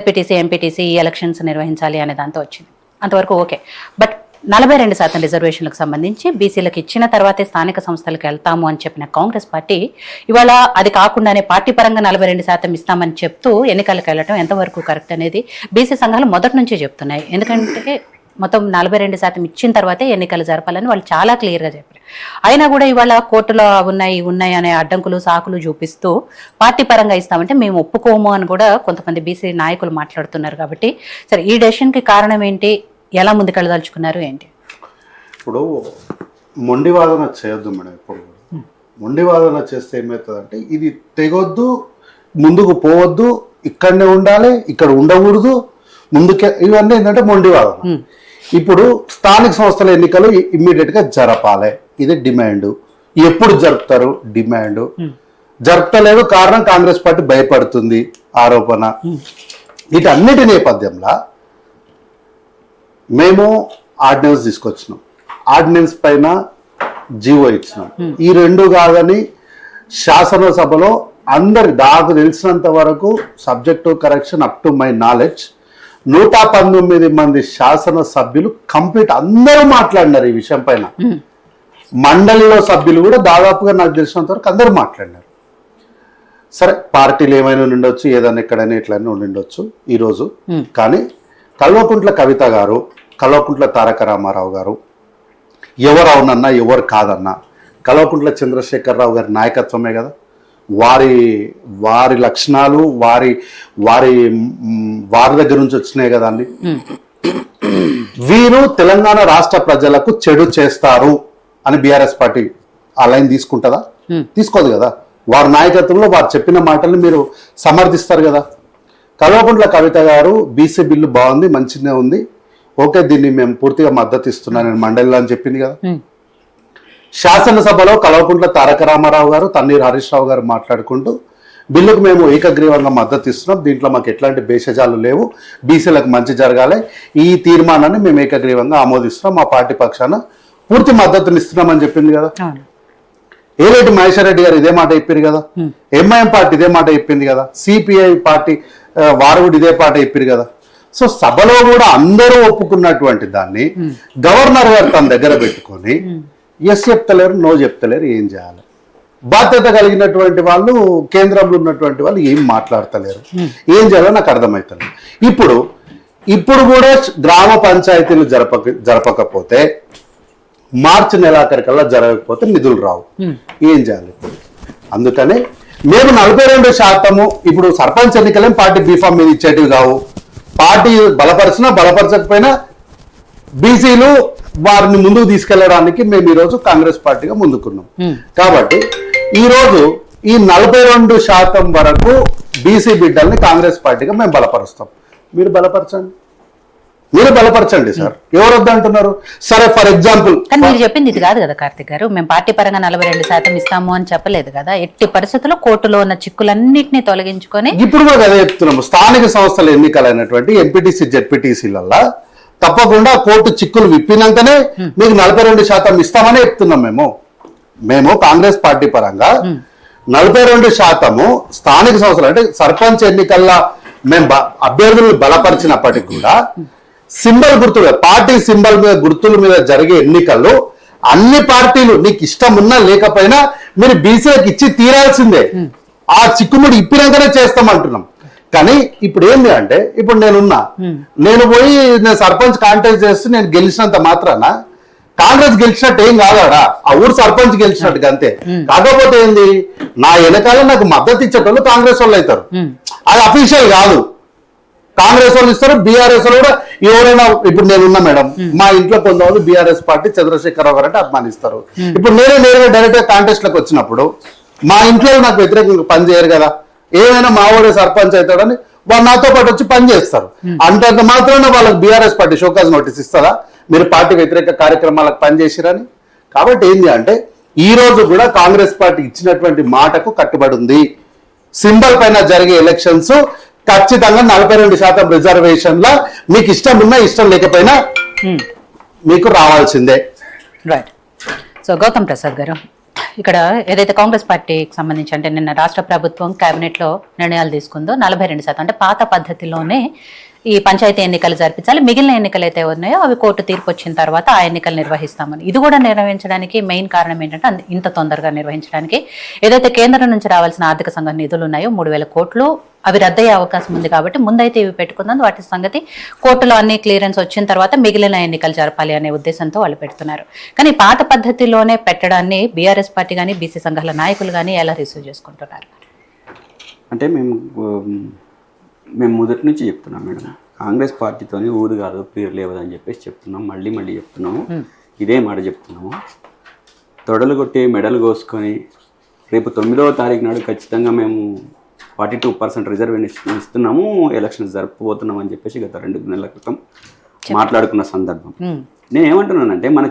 ZPTC MPTC elections నిర్వహించాలి అనే దాంతో వచ్చింది. అంతవరకు ఓకే. బట్ 42% రిజర్వేషన్లకు సంబంధించి బీసీలకు ఇచ్చిన తర్వాతే స్థానిక సంస్థలకు వెళ్తాము అని చెప్పిన కాంగ్రెస్ పార్టీ ఇవాళ అది కాకుండానే పార్టీ పరంగా 42% ఇస్తామని చెప్తూ ఎన్నికలకు వెళ్ళడం ఎంతవరకు కరెక్ట్ అనేది బీసీ సంఘాలు మొదటి నుంచే చెప్తున్నాయి. ఎందుకంటే మొత్తం 42% ఇచ్చిన తర్వాతే ఎన్నికలు జరపాలని వాళ్ళు చాలా క్లియర్గా చెప్పారు. అయినా కూడా ఇవాళ కోర్టులో ఉన్నాయి అనే అడ్డంకులు సాకులు చూపిస్తూ పార్టీ పరంగా ఇస్తామంటే మేము ఒప్పుకోము అని కూడా కొంతమంది బీసీ నాయకులు మాట్లాడుతున్నారు. కాబట్టి సరే, ఈ డెసిషన్కి కారణం ఏంటి, ఎలా ముందుకెళ్ళదలుచుకున్నారు ఏంటి? ఇప్పుడు మొండి వాదన చేయొద్దు మేడం. ఇప్పుడు మొండి వాదన చేస్తే ఏమవుతుందంటే ఇది తెగొద్దు, ముందుకు పోవద్దు, ఇక్కడనే ఉండాలి, ఇక్కడ ఉండకూడదు, ముందుకే, ఇవన్నీ ఏంటంటే మొండి వాదన. ఇప్పుడు స్థానిక సంస్థల ఎన్నికలు ఇమ్మీడియట్గా జరపాలి, ఇది డిమాండ్. ఎప్పుడు జరుపుతారు? డిమాండ్. జరపలేదు, కారణం కాంగ్రెస్ పార్టీ భయపడుతుంది ఆరోపణ. వీటన్నిటి నేపథ్యంలో మేము ఆర్డినెన్స్ తీసుకొచ్చినాం, ఆర్డినెన్స్ పైన జీవో ఇచ్చినాం. ఈ రెండు కాదని శాసనసభలో అందరి నాకు తెలిసినంత వరకు subject to correction up to my knowledge 119 మంది శాసనసభ్యులు కంప్లీట్ అందరూ మాట్లాడినారు ఈ విషయం పైన. మండలిలో సభ్యులు కూడా దాదాపుగా నాకు తెలిసినంత వరకు అందరూ మాట్లాడినారు. సరే, పార్టీలు ఏమైనా ఉండొచ్చు, ఏదైనా ఎక్కడైనా ఎట్లయినా ఉండిండొచ్చు ఈరోజు. కానీ కల్వకుంట్ల కవిత గారు, కల్వకుంట్ల తారక రామారావు గారు ఎవరు అవునన్నా ఎవరు కాదన్నా కల్వకుంట్ల చంద్రశేఖరరావు గారి నాయకత్వమే కదా. వారి లక్షణాలు వారి వారి వారి దగ్గర నుంచి వచ్చినాయి కదా అండి. వీరు తెలంగాణ రాష్ట్ర ప్రజలకు చెడు చేస్తారు అని బీఆర్ఎస్ పార్టీ ఆ లైన్ తీసుకుంటుందా? తీసుకోదు కదా. వారి నాయకత్వంలో వారు చెప్పిన మాటల్ని మీరు సమర్థిస్తారు కదా. కల్వకుంట్ల కవిత గారు బీసీ బిల్లు బాగుంది, మంచిగానే ఉంది, ఓకే, దీన్ని మేము పూర్తిగా మద్దతు ఇస్తున్నాను నేను మండలిలో అని చెప్పింది కదా. శాసనసభలో కల్వకుంట్ల తారక రామారావు గారు, తన్నీర్ హరీష్ రావు గారు మాట్లాడుకుంటూ బిల్లుకు మేము ఏకగ్రీవంగా మద్దతు ఇస్తున్నాం, దీంట్లో మాకు ఎట్లాంటి భేషజాలు లేవు, బీసీలకు మంచి జరగాలి, ఈ తీర్మానాన్ని మేము ఏకగ్రీవంగా ఆమోదిస్తున్నాం, మా పార్టీ పక్షాన పూర్తి మద్దతుని ఇస్తున్నామని చెప్పింది కదా. ఏలేటి మహేశ్వర్ రెడ్డి గారు ఇదే మాట చెప్పారు కదా. ఎంఐఎం పార్టీ ఇదే మాట చెప్పింది కదా. సిపిఐ పార్టీ వారు కూడా ఇదే మాట చెప్పారు కదా. సో సభలో కూడా అందరూ ఒప్పుకున్నటువంటి దాన్ని గవర్నర్ గారు తన దగ్గర పెట్టుకొని ఎస్ చెప్తలేరు, నో చెప్తలేరు, ఏం చేయాలి? బాధ్యత కలిగినటువంటి వాళ్ళు, కేంద్రంలో ఉన్నటువంటి వాళ్ళు ఏం మాట్లాడతలేరు, ఏం చేయాలో నాకు అర్థమవుతలేదు. ఇప్పుడు కూడా గ్రామ పంచాయతీలు జరపకపోతే, మార్చి నెలాఖరికల్లా జరగకపోతే నిధులు రావు, ఏం చేయాలి? అందుకనే మేము 42% ఇప్పుడు సర్పంచ్ ఎన్నికలేం పార్టీ బీఫామ్ మీద ఇచ్చేటివి కావు. పార్టీ బలపరచకపోయినా బీసీలు వారిని ముందుకు తీసుకెళ్లడానికి మేము ఈరోజు కాంగ్రెస్ పార్టీగా ముందుకున్నాం. కాబట్టి ఈరోజు ఈ 42% వరకు బీసీ బిడ్డల్ని కాంగ్రెస్ పార్టీగా మేము బలపరుస్తాం. మీరు బలపరచండి సార్, ఎవరు వద్దంటున్నారు? సరే, ఫర్ ఎగ్జాంపుల్, కానీ మీరు చెప్పింది ఇది కాదు కదా కార్తిక్ గారు, మేము పార్టీ పరంగా 42% ఇస్తాము అని చెప్పలేదు కదా. ఎట్టి పరిస్థితుల్లో కోర్టులో ఉన్న చిక్కులన్నింటినీ తొలగించుకొని ఇప్పుడు కూడా అదే చెప్తున్నాము. స్థానిక సంస్థల ఎన్నికలైనటువంటి ఎంపీటీసీ జెడ్పీటీసీలల్లా తప్పకుండా కోర్టు చిక్కులు విప్పినాకనే మీకు 42% ఇస్తామని చెప్తున్నాం. మేము కాంగ్రెస్ పార్టీ పరంగా 42% స్థానిక సంస్థలు అంటే సర్పంచ్ ఎన్నికల్లో మేము అభ్యర్థులను బలపరిచినప్పటికీ కూడా సింబల్ గుర్తులు, పార్టీ సింబల్ మీద గుర్తుల మీద జరిగే ఎన్నికల్లో అన్ని పార్టీలు నీకు ఇష్టం ఉన్నా లేకపోయినా మీరు బీసీలకు ఇచ్చి తీరాల్సిందే. ఆ చిక్కుముడి ఇప్పినాకనే చేస్తామంటున్నాం. కానీ ఇప్పుడు ఏంటి అంటే, ఇప్పుడు నేను పోయి సర్పంచ్ కాంటెస్ట్ చేస్తూ నేను గెలిచినంత మాత్రాన కాంగ్రెస్ గెలిచినట్టు ఏం కాదాడా, ఆ ఊరు సర్పంచ్ గెలిచినట్టుగా అంతే. కాకపోతే ఏంది, నా వెనకాల నాకు మద్దతు ఇచ్చేటోళ్ళు కాంగ్రెస్ వాళ్ళు అవుతారు, అది అఫీషియల్ కాదు. కాంగ్రెస్ వాళ్ళు ఇస్తారు, బీఆర్ఎస్ వాళ్ళు కూడా ఎవరైనా. ఇప్పుడు నేనున్నా మేడం, మా ఇంట్లో కొంతమంది బీఆర్ఎస్ పార్టీ చంద్రశేఖరరావు గారు అంటే అభిమానిస్తారు. ఇప్పుడు నేరుగా డైరెక్ట్ గా కాంటెస్ట్ లకు వచ్చినప్పుడు మా ఇంట్లో నాకు వ్యతిరేకంగా పని చేయరు కదా. ఏమైనా మావాడే సర్పంచ్ అవుతాడని వాళ్ళు నాతో పాటు వచ్చి పని చేస్తారు. అంతంత మాత్రాన వాళ్ళకి బీఆర్ఎస్ పార్టీ షోకాజ్ నోటీస్ ఇస్తుందా మీరు పార్టీ వ్యతిరేక కార్యక్రమాలకు పనిచేసిరని? కాబట్టి ఏంటి అంటే, ఈ రోజు కూడా కాంగ్రెస్ పార్టీ ఇచ్చినటువంటి మాటకు కట్టుబడి ఉంది. సింబల్ పైన జరిగే ఎలక్షన్స్ ఖచ్చితంగా 42% రిజర్వేషన్ల మీకు ఇష్టం ఉన్నా ఇష్టం లేకపోయినా మీకు రావాల్సిందే. రైట్. సో గౌతమ్ ప్రసాద్ గారు, ఇక్కడ ఏదైతే కాంగ్రెస్ పార్టీకి సంబంధించి అంటే నిన్న రాష్ట్ర ప్రభుత్వం కేబినెట్ లో నిర్ణయాలు తీసుకుందో 42% అంటే పాత పద్ధతిలోనే ఈ పంచాయతీ ఎన్నికలు జరిపించాలి, మిగిలిన ఎన్నికలు అయితే ఉన్నాయో అవి కోర్టు తీర్పు వచ్చిన తర్వాత ఆ ఎన్నికలు నిర్వహిస్తామని. ఇది కూడా నిర్వహించడానికి మెయిన్ కారణం ఏంటంటే ఇంత తొందరగా నిర్వహించడానికి ఏదైతే కేంద్రం నుంచి రావాల్సిన ఆర్థిక సంఘం నిధులు ఉన్నాయో 3,000 కోట్లు అవి రద్దయ్యే అవకాశం ఉంది కాబట్టి ముందైతే ఇవి పెట్టుకుందాం, వాటి సంగతి కోర్టులో అన్ని క్లియరెన్స్ వచ్చిన తర్వాత మిగిలిన ఎన్నికలు జరపాలి అనే ఉద్దేశంతో వాళ్ళు పెడుతున్నారు. కానీ పాత పద్ధతిలోనే పెట్టడాన్ని బీఆర్ఎస్ పార్టీ కానీ బీసీ సంఘాల నాయకులు కానీ ఎలా రిసీవ్ చేసుకుంటున్నారు? అంటే మేము మొదటి నుంచి చెప్తున్నాం మేడం, కాంగ్రెస్ పార్టీతోని ఊరు కాదు పేరు లేవదని చెప్పేసి చెప్తున్నాం, మళ్ళీ చెప్తున్నాము, ఇదే మాట చెప్తున్నాము. తొడలు కొట్టి మెడలు కోసుకొని రేపు 9వ తారీఖు నాడు ఖచ్చితంగా మేము 42% రిజర్వేషన్ ఇస్తున్నాము, ఎలక్షన్స్ జరపబోతున్నాం అని చెప్పేసి గత 2 నెలల క్రితం మాట్లాడుకున్న సందర్భం. నేను ఏమంటున్నానంటే మన